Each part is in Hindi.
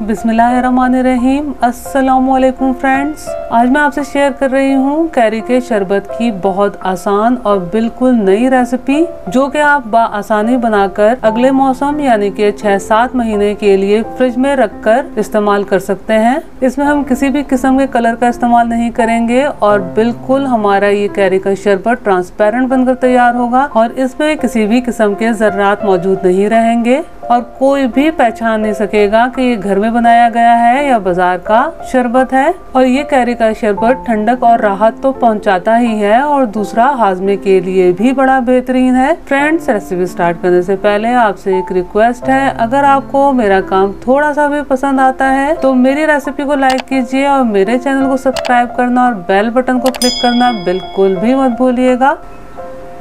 बिस्मिल्लाहिर्रहमानिर्रहीम। अस्सलामुअलैकुम फ्रेंड्स, आज मैं आपसे शेयर कर रही हूँ कैरी के शरबत की बहुत आसान और बिल्कुल नई रेसिपी, जो कि आप बआसानी बनाकर अगले मौसम यानी कि 6-7 महीने के लिए फ्रिज में रखकर इस्तेमाल कर सकते हैं। इसमें हम किसी भी किस्म के कलर का इस्तेमाल नहीं करेंगे और बिल्कुल हमारा ये कैरी का शरबत ट्रांसपेरेंट बनकर तैयार होगा और इसमें किसी भी किस्म के ज़र्रात मौजूद नहीं रहेंगे और कोई भी पहचान नहीं सकेगा कि ये घर में बनाया गया है या बाजार का शरबत है। और ये कैरी का शरबत ठंडक और राहत तो पहुंचाता ही है और दूसरा हाजमे के लिए भी बड़ा बेहतरीन है। फ्रेंड्स, रेसिपी स्टार्ट करने से पहले आपसे एक रिक्वेस्ट है, अगर आपको मेरा काम थोड़ा सा भी पसंद आता है तो मेरी रेसिपी को लाइक कीजिए और मेरे चैनल को सब्सक्राइब करना और बेल बटन को क्लिक करना बिल्कुल भी मत भूलिएगा।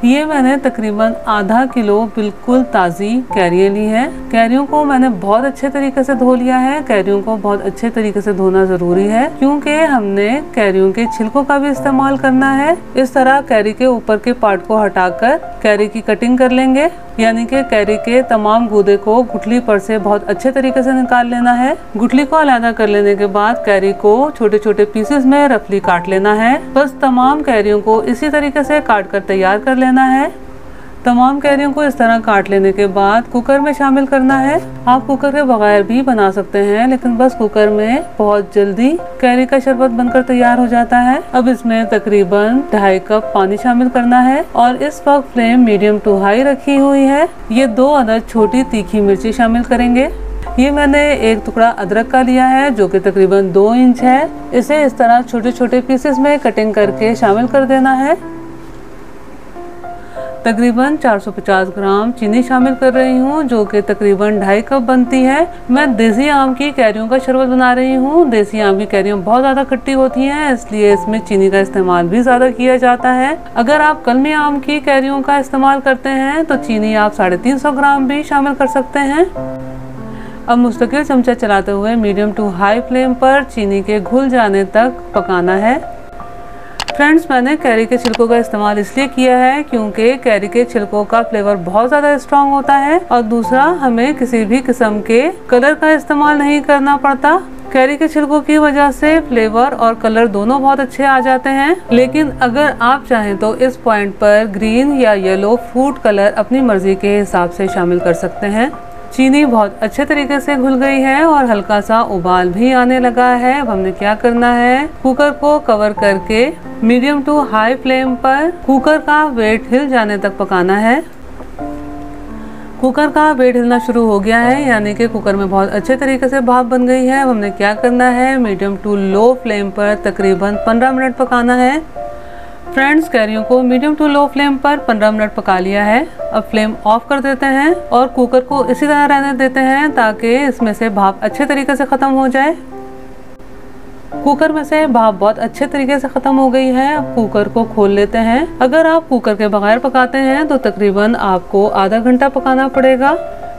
ये मैंने तकरीबन आधा किलो बिल्कुल ताज़ी कैरियाँ ली हैं। कैरियों को मैंने बहुत अच्छे तरीके से धो लिया है। कैरियों को बहुत अच्छे तरीके से धोना ज़रूरी है क्योंकि हमने कैरियों के छिलकों का भी इस्तेमाल करना है। इस तरह कैरी के ऊपर के पार्ट को हटाकर कैरी की कटिंग कर लेंगे, यानी कि कैरी के तमाम गूदे को गुठली पर से बहुत अच्छे तरीके से निकाल लेना है। गुठली को अलग कर लेने के बाद कैरी को छोटे छोटे पीसेस में रफली काट लेना है। बस तमाम कैरियों को इसी तरीके से काट कर तैयार कर लेना है। तमाम कैरियों को इस तरह काट लेने के बाद कुकर में शामिल करना है। आप कुकर के बगैर भी बना सकते हैं, लेकिन बस कुकर में बहुत जल्दी कैरी का शरबत बनकर तैयार हो जाता है। अब इसमें तकरीबन 2.5 कप पानी शामिल करना है और इस वक्त फ्लेम मीडियम टू हाई रखी हुई है। ये 2 अदद छोटी तीखी मिर्ची शामिल करेंगे। ये मैंने एक टुकड़ा अदरक का लिया है जो कि तकरीबन 2 इंच है। इसे इस तरह छोटे छोटे पीसेस में कटिंग करके शामिल कर देना है। तकरीबन 450 ग्राम चीनी शामिल कर रही हूँ जो कि तकरीबन 2.5 कप बनती है। मैं देसी आम की कैरियों का शरबत बना रही हूँ। देसी आम की कैरियाँ बहुत ज़्यादा खट्टी होती हैं, इसलिए इसमें चीनी का इस्तेमाल भी ज़्यादा किया जाता है। अगर आप कलमी आम की कैरियों का इस्तेमाल करते हैं तो चीनी आप 350 ग्राम भी शामिल कर सकते हैं। अब मुस्तकिल चमचा चलाते हुए मीडियम टू हाई फ्लेम पर चीनी के घुल जाने तक पकाना है। फ्रेंड्स, मैंने कैरी के छिलकों का इस्तेमाल इसलिए किया है क्योंकि कैरी के छिलकों का फ्लेवर बहुत ज़्यादा स्ट्रॉन्ग होता है और दूसरा हमें किसी भी किस्म के कलर का इस्तेमाल नहीं करना पड़ता। कैरी के छिलकों की वजह से फ्लेवर और कलर दोनों बहुत अच्छे आ जाते हैं। लेकिन अगर आप चाहें तो इस पॉइंट पर ग्रीन या येलो फूड कलर अपनी मर्जी के हिसाब से शामिल कर सकते हैं। चीनी बहुत अच्छे तरीके से घुल गई है और हल्का सा उबाल भी आने लगा है। अब हमने क्या करना है, कुकर को कवर करके मीडियम टू हाई फ्लेम पर कुकर का वेट हिल जाने तक पकाना है। कुकर का वेट हिलना शुरू हो गया है, यानी कि कुकर में बहुत अच्छे तरीके से भाप बन गई है। अब हमने क्या करना है, मीडियम टू लो फ्लेम पर तकरीबन 15 मिनट पकाना है। फ्रेंड्स, कैरियों को मीडियम टू लो फ्लेम पर 15 मिनट पका लिया है। अब फ्लेम ऑफ कर देते हैं और कुकर को इसी तरह रहने देते हैं ताकि इसमें से भाप अच्छे तरीके से ख़त्म हो जाए। कुकर में से भाप बहुत अच्छे तरीके से ख़त्म हो गई है। अब कुकर को खोल लेते हैं। अगर आप कुकर के बगैर पकाते हैं तो तकरीबन आपको आधा घंटा पकाना पड़ेगा,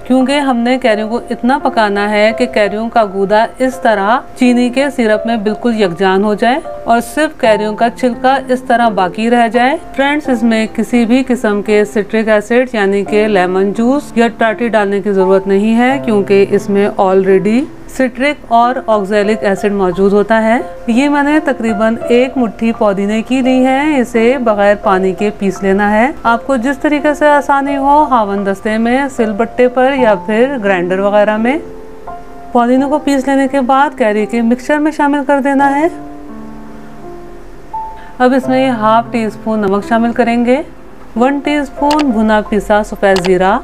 क्योंकि हमने कैरियों को इतना पकाना है कि कैरियों का गूदा इस तरह चीनी के सिरप में बिल्कुल यकजान हो जाए और सिर्फ कैरियों का छिलका इस तरह बाकी रह जाए। फ्रेंड्स, इसमें किसी भी किस्म के सिट्रिक एसिड यानी कि लेमन जूस या टाटी डालने की ज़रूरत नहीं है, क्योंकि इसमें ऑलरेडी सिट्रिक और ऑक्सैलिक एसिड मौजूद होता है। ये मैंने तकरीबन 1 मुट्ठी पुदीने की ली है। इसे बगैर पानी के पीस लेना है। आपको जिस तरीके से आसानी हो, हावन दस्ते में, सिलबट्टे पर या फिर ग्राइंडर वगैरह में। पुदीने को पीस लेने के बाद कैरी के मिक्सचर में शामिल कर देना है। अब इसमें 1/2 टीस्पून नमक शामिल करेंगे, 1 टीस्पून भुना पिसा सफ़ेद ज़ीरा,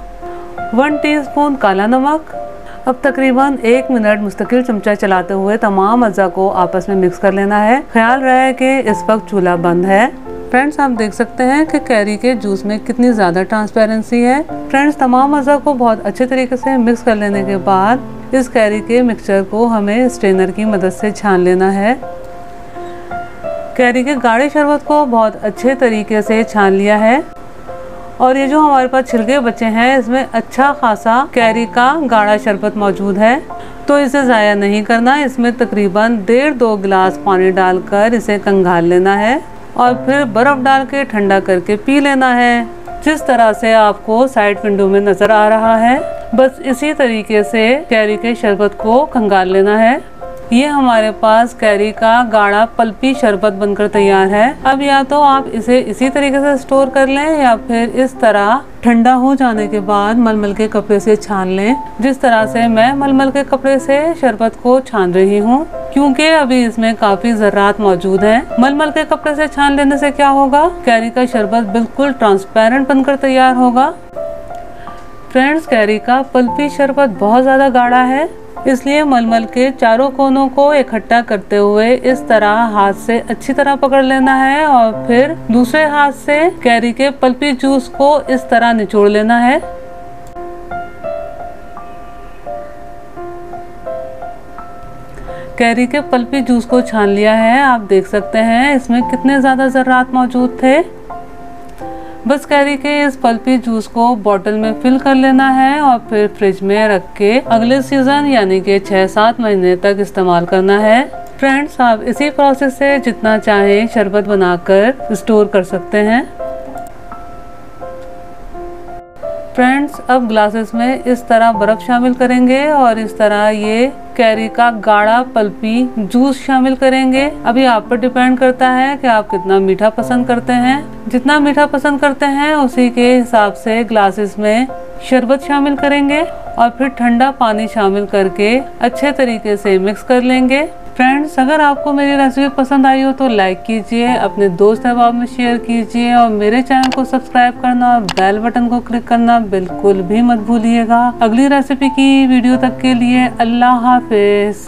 1 टीस्पून काला नमक। अब तकरीबन 1 मिनट मुस्तकिल चमचा चलाते हुए तमाम अज़ा को आपस में मिक्स कर लेना है। ख्याल रहे कि इस वक्त चूल्हा बंद है। फ्रेंड्स, आप देख सकते हैं कि कैरी के जूस में कितनी ज़्यादा ट्रांसपेरेंसी है। फ्रेंड्स, तमाम अज़ा को बहुत अच्छे तरीके से मिक्स कर लेने के बाद इस कैरी के मिक्सचर को हमें स्ट्रेनर की मदद से छान लेना है। कैरी के गाढ़े शरबत को बहुत अच्छे तरीके से छान लिया है और ये जो हमारे पास छिलके बचे हैं, इसमें अच्छा खासा कैरी का गाढ़ा शरबत मौजूद है, तो इसे ज़ाया नहीं करना। इसमें तकरीबन 1.5-2 गिलास पानी डालकर इसे कंघाल लेना है और फिर बर्फ़ डाल के ठंडा करके पी लेना है, जिस तरह से आपको साइड विंडो में नज़र आ रहा है। बस इसी तरीके से कैरी के शरबत को खंगाल लेना है। ये हमारे पास कैरी का गाढ़ा पल्पी शरबत बनकर तैयार है। अब या तो आप इसे इसी तरीके से स्टोर कर लें या फिर इस तरह ठंडा हो जाने के बाद मलमल के कपड़े से छान लें, जिस तरह से मैं मलमल के कपड़े से शरबत को छान रही हूँ, क्योंकि अभी इसमें काफी ज़र्रात मौजूद हैं। मलमल के कपड़े से छान लेने से क्या होगा, कैरी का शरबत बिल्कुल ट्रांसपेरेंट बनकर तैयार होगा। फ्रेंड्स, कैरी का पल्पी शरबत बहुत ज़्यादा गाढ़ा है, इसलिए मलमल के चारों कोनों को इकट्ठा करते हुए इस तरह हाथ से अच्छी तरह पकड़ लेना है और फिर दूसरे हाथ से कैरी के पल्पी जूस को इस तरह निचोड़ लेना है। कैरी के पल्पी जूस को छान लिया है। आप देख सकते हैं इसमें कितने ज़्यादा ज़र्रात मौजूद थे। बस कैरी के इस पल्पी जूस को बॉटल में फिल कर लेना है और फिर फ्रिज में रख के अगले सीजन यानी कि 6-7 महीने तक इस्तेमाल करना है। फ्रेंड्स, आप इसी प्रोसेस से जितना चाहे शरबत बनाकर स्टोर कर सकते हैं। फ्रेंड्स, अब ग्लासेस में इस तरह बर्फ शामिल करेंगे और इस तरह ये कैरी का गाढ़ा पल्पी जूस शामिल करेंगे। अभी आप पर डिपेंड करता है कि आप कितना मीठा पसंद करते हैं। जितना मीठा पसंद करते हैं उसी के हिसाब से ग्लासेस में शरबत शामिल करेंगे और फिर ठंडा पानी शामिल करके अच्छे तरीके से मिक्स कर लेंगे। फ्रेंड्स, अगर आपको मेरी रेसिपी पसंद आई हो तो लाइक कीजिए, अपने दोस्त अहबाब में शेयर कीजिए और मेरे चैनल को सब्सक्राइब करना और बेल बटन को क्लिक करना बिल्कुल भी मत भूलिएगा। अगली रेसिपी की वीडियो तक के लिए अल्लाह हाफिज।